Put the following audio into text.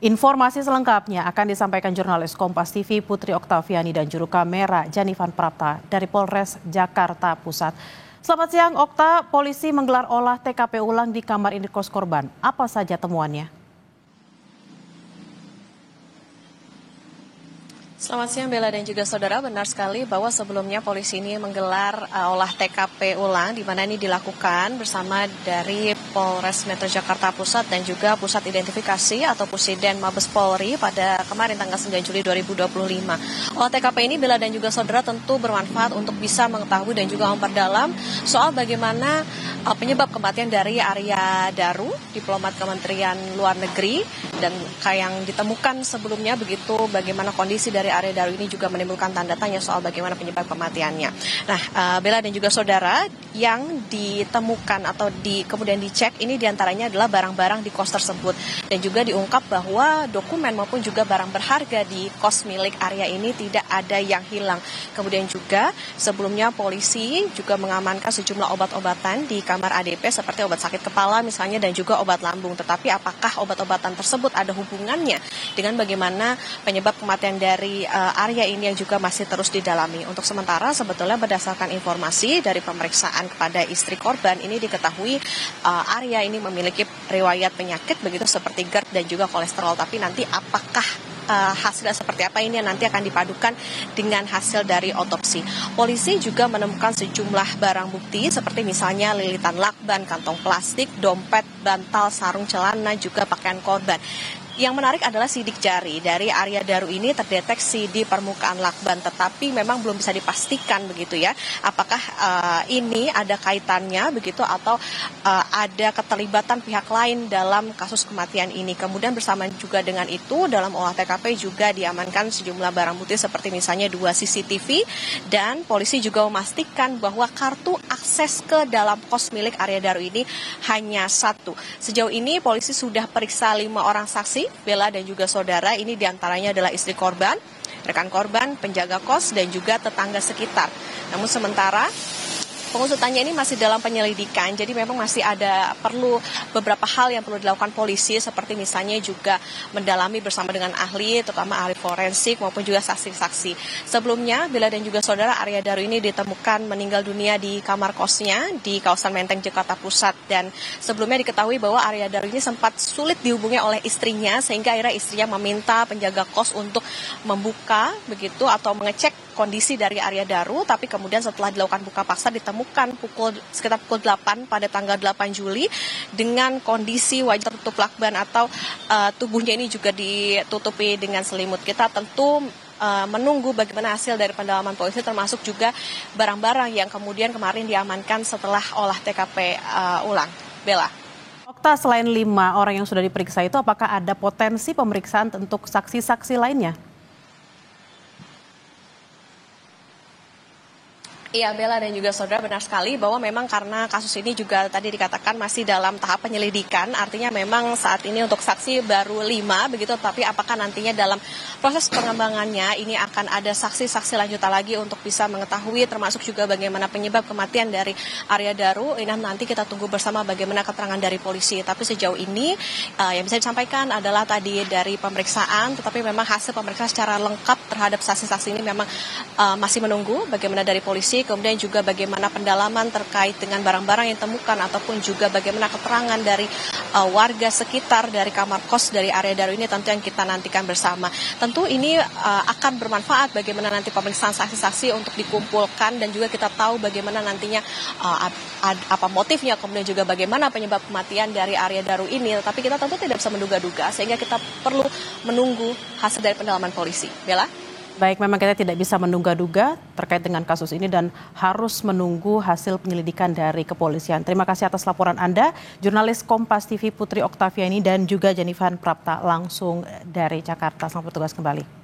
Informasi selengkapnya akan disampaikan jurnalis Kompas TV Putri Oktaviani dan juru kamera Janifan Prapta dari Polres Jakarta Pusat. Selamat siang Okta, polisi menggelar olah TKP ulang di kamar indekos korban. Apa saja temuannya? Selamat siang Bella dan juga saudara, benar sekali bahwa sebelumnya polisi ini menggelar olah TKP ulang di mana ini dilakukan bersama dari Polres Metro Jakarta Pusat dan juga Pusat Identifikasi atau Pusiden Mabes Polri pada kemarin tanggal 9 Juli 2025. Olah TKP ini Bella dan juga saudara tentu bermanfaat untuk bisa mengetahui dan juga memperdalam soal bagaimana penyebab kematian dari Arya Daru, diplomat Kementerian Luar Negeri, dan yang ditemukan sebelumnya begitu bagaimana kondisi dari Arya Daru ini juga menimbulkan tanda tanya soal bagaimana penyebab kematiannya. Nah, Bella dan juga saudara, yang ditemukan atau kemudian dicek ini diantaranya adalah barang-barang di kos tersebut. Dan juga diungkap bahwa dokumen maupun juga barang berharga di kos milik Arya ini tidak ada yang hilang. Kemudian juga sebelumnya polisi juga mengamankan sejumlah obat-obatan di kamar ADP seperti obat sakit kepala misalnya dan juga obat lambung. Tetapi apakah obat-obatan tersebut ada hubungannya dengan bagaimana penyebab kematian dari Arya ini yang juga masih terus didalami. Untuk sementara sebetulnya berdasarkan informasi dari pemeriksaan kepada istri korban ini diketahui Arya ini memiliki riwayat penyakit begitu seperti GERD dan juga kolesterol. Tapi nanti apakah hasilnya seperti apa ini nanti akan dipadukan dengan hasil dari otopsi. Polisi juga menemukan sejumlah barang bukti seperti misalnya lilitan lakban, kantong plastik, dompet, bantal, sarung celana, juga pakaian korban. Yang menarik adalah sidik jari dari Arya Daru ini terdeteksi di permukaan lakban, tetapi memang belum bisa dipastikan begitu ya, apakah ini ada kaitannya begitu atau ada keterlibatan pihak lain dalam kasus kematian ini. Kemudian bersama juga dengan itu dalam olah TKP juga diamankan sejumlah barang bukti seperti misalnya 2 CCTV dan polisi juga memastikan bahwa kartu akses ke dalam kos milik Arya Daru ini hanya 1. Sejauh ini polisi sudah periksa 5 orang saksi, Bella dan juga saudara. Ini diantaranya adalah istri korban, rekan korban, penjaga kos, dan juga tetangga sekitar. Namun sementara pengusutannya ini masih dalam penyelidikan, jadi memang masih ada perlu beberapa hal yang perlu dilakukan polisi, seperti misalnya juga mendalami bersama dengan ahli, terutama ahli forensik maupun juga saksi-saksi. Sebelumnya, Bella dan juga saudara, Arya Daru ini ditemukan meninggal dunia di kamar kosnya di kawasan Menteng, Jakarta Pusat. Dan sebelumnya diketahui bahwa Arya Daru ini sempat sulit dihubungi oleh istrinya, sehingga akhirnya istrinya meminta penjaga kos untuk membuka begitu atau mengecek kondisi dari Arya Daru, tapi kemudian setelah dilakukan buka paksa ditemukan sekitar pukul 8 pada tanggal 8 Juli dengan kondisi wajah tertutup lakban atau tubuhnya ini juga ditutupi dengan selimut. Kita tentu menunggu bagaimana hasil dari pendalaman polisi termasuk juga barang-barang yang kemudian kemarin diamankan setelah olah TKP ulang. Bella. Okta, selain 5 orang yang sudah diperiksa itu, apakah ada potensi pemeriksaan untuk saksi-saksi lainnya? Iya Bella dan juga saudara, benar sekali bahwa memang karena kasus ini juga tadi dikatakan masih dalam tahap penyelidikan, artinya memang saat ini untuk saksi baru 5 begitu, tapi apakah nantinya dalam proses pengembangannya ini akan ada saksi-saksi lanjutan lagi untuk bisa mengetahui termasuk juga bagaimana penyebab kematian dari Arya Daru. Ini nanti kita tunggu bersama bagaimana keterangan dari polisi. Tapi sejauh ini yang bisa disampaikan adalah tadi dari pemeriksaan, tetapi memang hasil pemeriksaan secara lengkap terhadap saksi-saksi ini memang masih menunggu bagaimana dari polisi. Kemudian juga bagaimana pendalaman terkait dengan barang-barang yang ditemukan ataupun juga bagaimana keterangan dari warga sekitar dari kamar kos dari Arya Daru ini tentu yang kita nantikan bersama. Tentu ini akan bermanfaat bagaimana nanti pemeriksaan saksi-saksi untuk dikumpulkan dan juga kita tahu bagaimana nantinya apa motifnya, kemudian juga bagaimana penyebab kematian dari Arya Daru ini. Tapi kita tentu tidak bisa menduga-duga sehingga kita perlu menunggu hasil dari pendalaman polisi. Bella? Baik, memang kita tidak bisa menduga-duga terkait dengan kasus ini dan harus menunggu hasil penyelidikan dari kepolisian. Terima kasih atas laporan Anda, jurnalis Kompas TV Putri Oktaviani dan juga Janifan Prapta langsung dari Jakarta. Selamat bertugas kembali.